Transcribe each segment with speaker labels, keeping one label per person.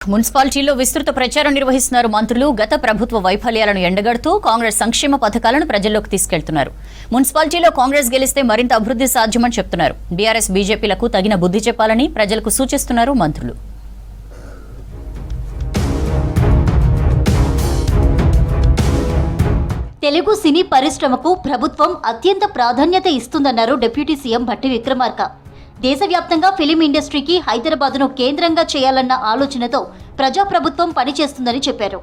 Speaker 1: మున్సిపాలిటీలో విస్తృత ప్రచారం నిర్వహిస్తున్నారు మంత్రులు. గత ప్రభుత్వ వైఫల్యాలను ఎండగడుతూ కాంగ్రెస్ సంక్షేమ పథకాలను ప్రజల్లోకి తీసుకెళ్తున్నారు. మున్సిపాలిటీలో కాంగ్రెస్ గెలిస్తే మరింత అభివృద్ధి సాధ్యమని చెప్తున్నారు. బీఆర్ఎస్ బీజేపీలకు తగిన బుద్ధి చెప్పాలని ప్రజలకు సూచిస్తున్నారు మంత్రులు.
Speaker 2: తెలుగు సినీ పరిశ్రమకు ప్రభుత్వం అత్యంత ప్రాధాన్యత ఇస్తుందన్నారు డిప్యూటీ సీఎం భట్టి విక్రమార్క. దేశవ్యాప్తంగా ఫిలిం ఇండస్ట్రీకి హైదరాబాద్ను కేంద్రంగా చేయాలన్న ఆలోచనతో ప్రజాప్రభుత్వం పనిచేస్తుందని చెప్పారు.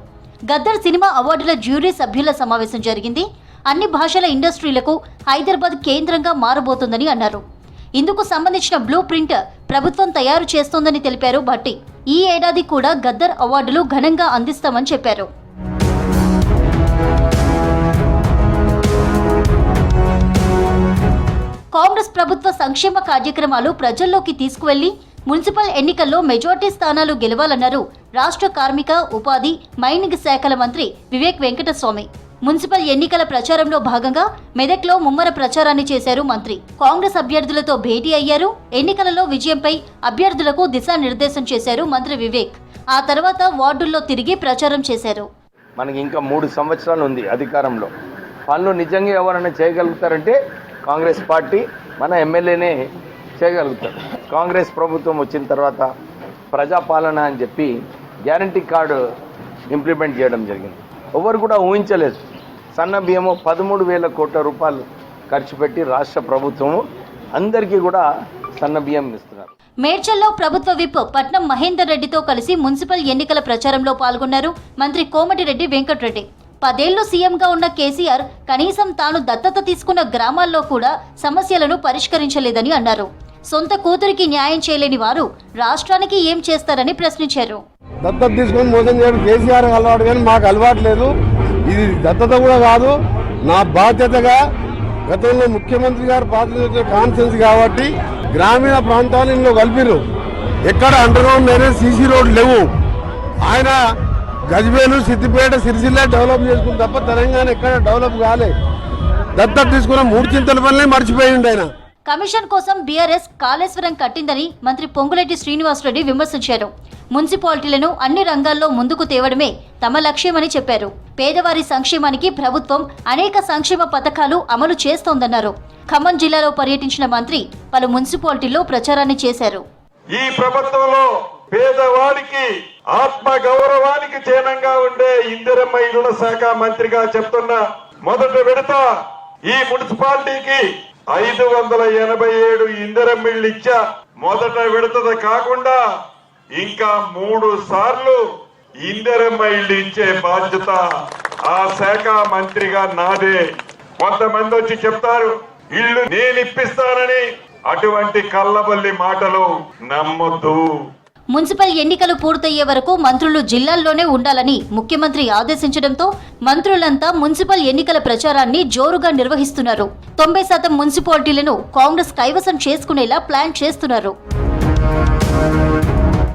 Speaker 2: గద్దర్ సినిమా అవార్డుల జ్యూరీ సభ్యుల సమావేశం జరిగింది. అన్ని భాషల ఇండస్ట్రీలకు హైదరాబాద్ కేంద్రంగా మారబోతోందని అన్నారు. ఇందుకు సంబంధించిన బ్లూ ప్రింట్ ప్రభుత్వం తయారు చేస్తోందని తెలిపారు భట్టి. ఈ ఏడాది కూడా గద్దర్ అవార్డులు ఘనంగా అందిస్తామని చెప్పారు. కాంగ్రెస్ ప్రభుత్వ సంక్షేమ కార్యక్రమాలు ప్రజల్లోకి తీసుకువెళ్లి మున్సిపల్ ఎన్నికల్లో మెజార్టీ స్థానాలు గెలవాలన్నారు రాష్ట్ర కార్మిక, ఉపాధి, మైనింగ్ శాఖల మంత్రి వివేక్ వెంకటస్వామి. మున్సిపల్ ఎన్నికల ప్రచారంలో భాగంగా మెదక్లో ముమ్మర ప్రచారాన్ని చేశారు మంత్రి. కాంగ్రెస్ అభ్యర్థులతో భేటీ అయ్యారు. ఎన్నికలలో విజయంపై అభ్యర్థులకు దిశానిర్దేశం చేశారు మంత్రి వివేక్. ఆ తర్వాత వార్డుల్లో తిరిగి ప్రచారం చేశారు.
Speaker 3: మనకి ఇంకా 3 సంవత్సరాలు ఉంది అధికారంలో. పనులు నిజంగా ఎవరైనా చేయగలుగుతారంటే కాంగ్రెస్ పార్టీ, మన ఎమ్మెల్యేనే చేయగలుగుతారు. కాంగ్రెస్ ప్రభుత్వం వచ్చిన తర్వాత ప్రజాపాలన అని చెప్పి గ్యారంటీ కార్డు ఇంప్లిమెంట్ చేయడం జరిగింది. ఎవరు కూడా ఊహించలేదు. సన్న బియ్యము 13,000 కోట్ల రూపాయలు ఖర్చు పెట్టి రాష్ట్ర ప్రభుత్వము అందరికీ కూడా సన్న బియ్యం ఇస్తున్నారు.
Speaker 2: మేడ్చల్లో ప్రభుత్వ విప్ పట్నం మహేందర్ రెడ్డితో కలిసి మున్సిపల్ ఎన్నికల ప్రచారంలో పాల్గొన్నారు మంత్రి కోమటిరెడ్డి వెంకటరెడ్డి. 10 ఏళ్లు సీఎంగా ఉన్న కేసీఆర్ కనీసం తాను దత్తత తీసుకున్న గ్రామాల్లో కూడా సమస్యలను పరిష్కరించలేదని అన్నారు. సొంత కూతురికి న్యాయం చేయలేని వారు రాష్ట్రానికి ఏం చేస్తారని ప్రశ్నించారు.
Speaker 4: దత్తత తీసుకొని మోసం చేయడం కేసీఆర్ అలవాటు, కానీ మాకు అలవాటు లేదు. ఇది దత్తత కూడా కాదు, నా బాధ్యతగా గతంలో ముఖ్యమంత్రి గారు పాత్ర కాన్ఫరెన్స్ కాబట్టి గ్రామీణ ప్రాంతాలలో కలిపిరు. ఎక్కడ అండర్ గ్రౌండ్ డ్రైనేజ్, సీసీ రోడ్లు లేవు. ఆయన గజ్వేలు, సిద్దిపేట, సిరిసిల్ల డెవలప్ చేసుకుని తప్ప తెలంగాణ ఎక్కడ డెవలప్ కాలే. దత్తత తీసుకున్న 3 చింతల పనులే మర్చిపోయిండు ఆయన.
Speaker 2: కమిషన్ కోసం బీఆర్ఎస్ కాళేశ్వరం కట్టిందని మంత్రి పొంగులేటి శ్రీనివాసరెడ్డి విమర్శించారు. మున్సిపాలిటీలను అన్ని రంగాల్లో ముందుకు తేవడమే తమ లక్ష్యమని చెప్పారు. పేదవారి సంక్షేమానికి ప్రభుత్వం అనేక సంక్షేమ పథకాలు అమలు చేస్తోందన్నారు. ఖమ్మం జిల్లాలో పర్యటించిన మంత్రి పలు మున్సిపాలిటీల్లో ప్రచారాన్ని చేశారు.
Speaker 5: ఈ ప్రభుత్వంలో పేదవాడికి ఆత్మ గౌరవానికి చిహ్నంగా ఉండే ఇందిరమ్మ ఇళ్ల శాఖ మంత్రిగా చెప్తున్నా. మొదటి విడత ఈ మున్సిపాలిటీకి 587 ఇందిరమ్మ ఇళ్లు ఇచ్చా. మొదట విడతది కాకుండా ఇంకా 3 సార్లు ఇందిరమ్మ ఇళ్లు ఇచ్చే బాధ్యత ఆ శాఖ మంత్రిగా నాదే. కొంతమంది వచ్చి చెప్తారు ఇళ్లు నేను ఇప్పిస్తానని. అటువంటి కల్లబల్లి మాటలు నమ్మొద్దు.
Speaker 2: మున్సిపల్ ఎన్నికలు పూర్తయ్యే వరకు మంత్రులు జిల్లాల్లోనే ఉండాలని ముఖ్యమంత్రి ఆదేశించడంతో మంత్రులంతా మున్సిపల్ ఎన్నికల ప్రచారాన్ని జోరుగా నిర్వహిస్తున్నారు. 90% మున్సిపాలిటీలను కాంగ్రెస్ కైవసం చేసుకునేలా ప్లాన్ చేస్తున్నారు.